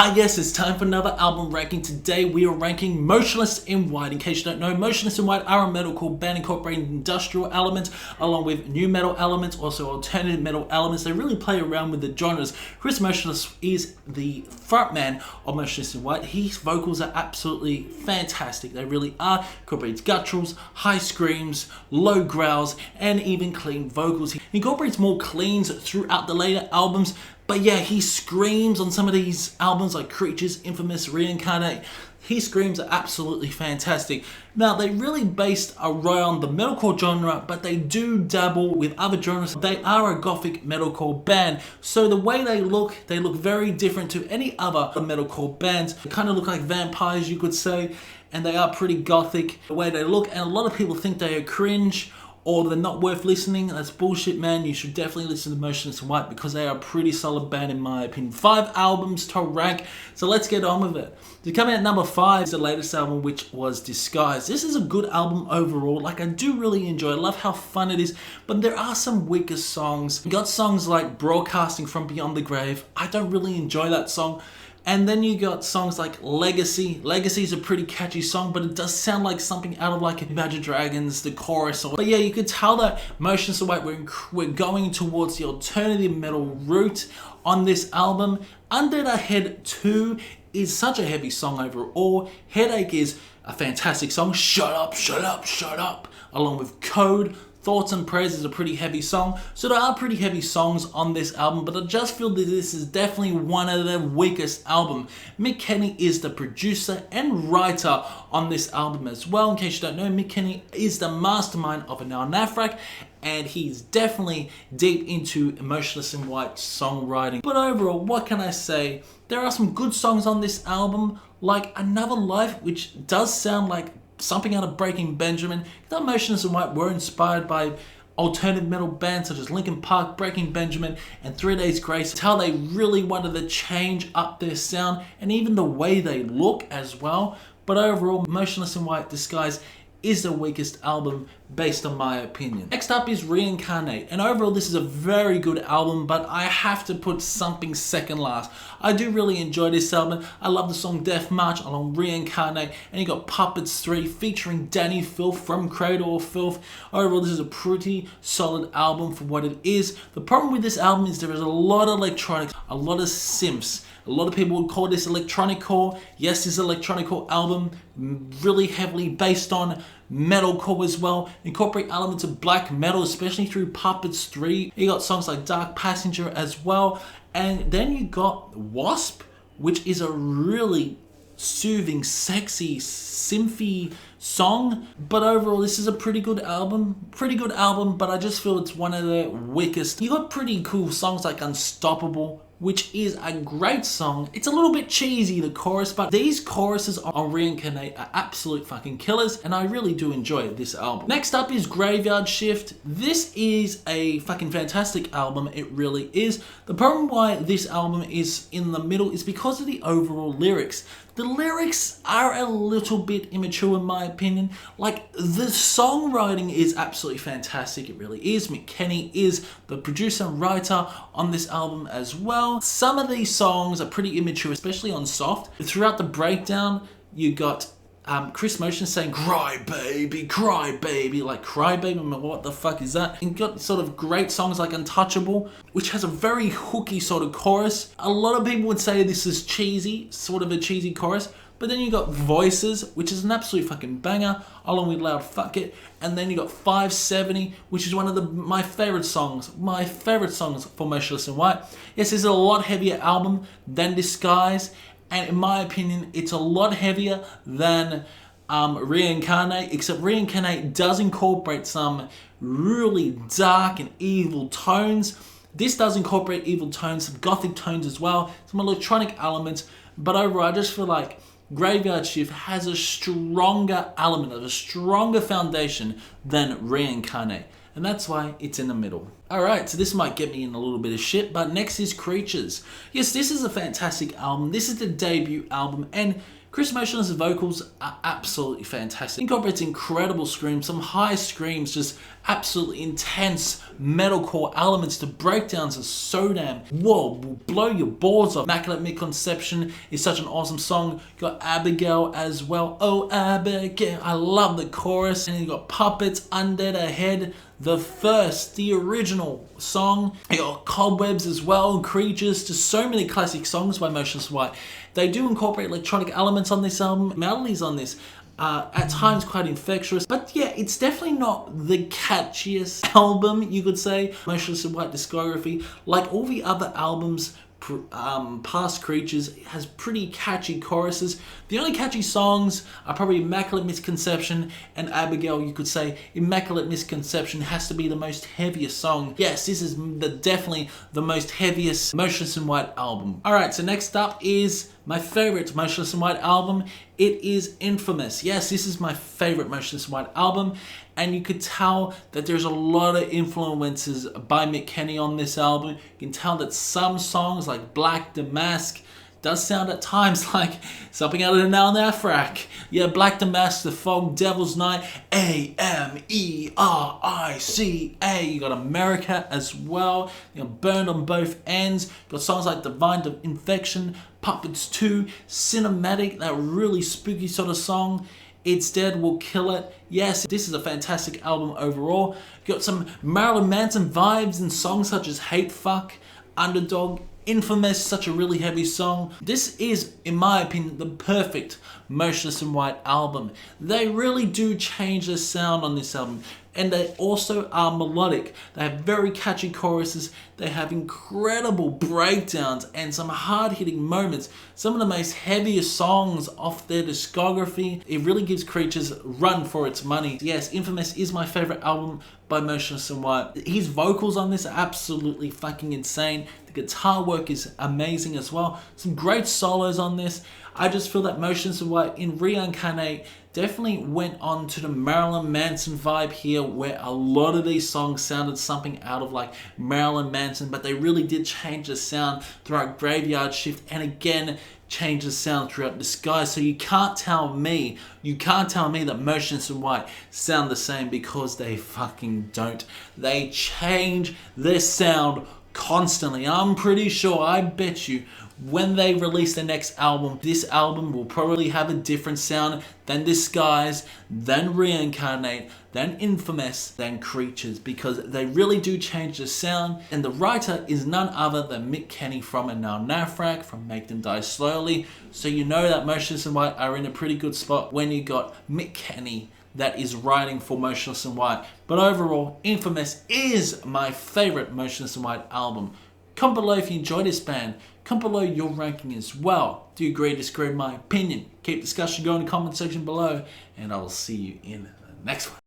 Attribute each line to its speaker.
Speaker 1: Yes, it's time for another album ranking. Today we are ranking Motionless in White. In case you don't know, Motionless in White are a metalcore band incorporating industrial elements along with new metal elements, also alternative metal elements. They really play around with the genres. Chris Motionless is the frontman of Motionless in White. His vocals are absolutely fantastic. They really are. Incorporates gutturals, high screams, low growls, and even clean vocals. He incorporates more cleans throughout the later albums. But yeah, he screams on some of these albums like Creatures, Infamous, Reincarnate. His screams are absolutely fantastic. Now, they really based around the metalcore genre, but they do dabble with other genres. They are a gothic metalcore band, so the way they look very different to any other metalcore bands. They kind of look like vampires, you could say, and they are pretty gothic the way they look, and a lot of people think they are cringe or they're not worth listening. That's bullshit, man. You should definitely listen to Motionless in White because they are a pretty solid band in my opinion. 5 albums to rank, so let's get on with it. To come in at number 5 is the latest album, which was Disguise. This is a good album overall. Like, I do really enjoy it. I love how fun it is, but there are some weaker songs. You got songs like Broadcasting from Beyond the Grave. I don't really enjoy that song. And then you got songs like Legacy. Legacy is a pretty catchy song, but it does sound like something out of like Imagine Dragons, the chorus. But yeah, you could tell that Motionless in White, we're going towards the alternative metal route on this album. Under the Head 2 is such a heavy song overall. Headache is a fantastic song. Shut Up, Shut Up, Shut Up. Along with Code. Thoughts and Prayers is a pretty heavy song. So there are pretty heavy songs on this album, but I just feel that this is definitely one of the weakest albums. Mick Kenny is the producer and writer on this album as well. In case you don't know, Mick Kenny is the mastermind of Anal Nathrak, and he's definitely deep into Motionless in White songwriting. But overall, what can I say? There are some good songs on this album, like Another Life, which does sound like something out of Breaking Benjamin. That Motionless in White were inspired by alternative metal bands such as Linkin Park, Breaking Benjamin, and 3 Days Grace. It's how they really wanted to change up their sound and even the way they look as well. But overall, Motionless in White Disguise is the weakest album based on my opinion. Next up is Reincarnate, and overall this is a very good album, but I have to put something second last. I do really enjoy this album. I love the song Death March along Reincarnate, and you got Puppets 3 featuring Danny Filth from Cradle of Filth. Overall, this is a pretty solid album for what it is. The problem with this album is there is a lot of electronics, a lot of synths. A lot of people would call this electronic core. Yes, this is an electronic core album, really heavily based on metalcore as well. Incorporate elements of black metal, especially through Puppets 3. You got songs like Dark Passenger as well. And then you got Wasp, which is a really soothing, sexy, synthy song. But overall, this is a pretty good album, but I just feel it's one of the weakest. You got pretty cool songs like Unstoppable, which is a great song. It's a little bit cheesy, the chorus, but these choruses on Reincarnate are absolute fucking killers, and I really do enjoy this album. Next up is Graveyard Shift. This is a fucking fantastic album, it really is. The problem why this album is in the middle is because of the overall lyrics. The lyrics are a little bit immature in my opinion. Like, the songwriting is absolutely fantastic, it really is. Mick Kenny is the producer and writer on this album as well. Some of these songs are pretty immature, especially on Soft. Throughout the breakdown, you got Chris Motion saying cry baby, like cry baby, what the fuck is that? And you got sort of great songs like Untouchable, which has a very hooky sort of chorus. A lot of people would say this is cheesy, sort of a cheesy chorus, but then you got Voices, which is an absolute fucking banger, along with Loud Fuck It. And then you got 570, which is one of my favorite songs for Motionless in White. Yes, this is a lot heavier album than Disguise, and in my opinion, it's a lot heavier than Reincarnate, except Reincarnate does incorporate some really dark and evil tones. This does incorporate evil tones, some gothic tones as well, some electronic elements, but overall, I just feel like Graveyard Shift has a stronger element, a stronger foundation than Reincarnate. And that's why it's in the middle. Alright, so this might get me in a little bit of shit, but next is Creatures. Yes, this is a fantastic album. This is the debut album, and Chris Motionless' vocals are absolutely fantastic. Incorporates incredible screams, some high screams, just absolutely intense metalcore elements. The breakdowns are so damn, whoa, will blow your balls off. Immaculate Misconception is such an awesome song. You got Abigail as well. Oh, Abigail. I love the chorus. And you got Puppets, Undead Ahead. The original song. You got Cobwebs as well, Creatures, just so many classic songs by Motionless In White. They do incorporate electronic elements on this album, melodies on this, at times quite infectious, but yeah, it's definitely not the catchiest album, you could say. Motionless In White discography, like all the other albums past Creatures, has pretty catchy choruses. The only catchy songs are probably Immaculate Misconception and Abigail. You could say Immaculate Misconception has to be the most heaviest song. Yes, this is definitely the most heaviest Motionless In White album. Alright, so next up is my favorite Motionless In White album. It is Infamous. Yes, this is my favorite Motionless In White album, and you could tell that there's a lot of influences by Mick Kenny on this album. You can tell that some songs like Black Damask does sound at times like something out of the Now and Afrak. Yeah, Black Damask, The Fog, Devil's Night, America. You got America as well. You got Burned on Both Ends. You got songs like Divine Infection, Puppets 2, Cinematic, that really spooky sort of song. It's Dead Will Kill It. Yes, this is a fantastic album overall. You got some Marilyn Manson vibes in songs such as Hate Fuck, Underdog, Infamous, such a really heavy song. This is, in my opinion, the perfect Motionless In White album. They really do change the sound on this album, and they also are melodic. They have very catchy choruses, they have incredible breakdowns and some hard-hitting moments. Some of the most heaviest songs off their discography. It really gives Creatures a run for its money. Yes, Infamous is my favorite album by Motionless In White. His vocals on this are absolutely fucking insane. The guitar work is amazing as well. Some great solos on this. I just feel that Motionless In White in Reincarnate definitely went on to the Marilyn Manson vibe here, where a lot of these songs sounded something out of like Marilyn Manson, but they really did change the sound throughout Graveyard Shift, and again change the sound throughout Disguise. So you can't tell me that Motionless In White sound the same, because they fucking don't. They change their sound constantly. I'm pretty sure, I bet you, when they release the next album, this album will probably have a different sound than Disguise, than Reincarnate, than Infamous, than Creatures, because they really do change the sound. And the writer is none other than Mick Kenny from And Now Nafrak, from Make Them Die Slowly. So you know that Motionless In White are in a pretty good spot when you got Mick Kenny that is writing for Motionless In White. But overall, Infamous is my favorite Motionless In White album. Comment below if you enjoyed this band. Comment below your ranking as well. Do you agree, disagree with my opinion? Keep discussion going in the comment section below, and I will see you in the next one.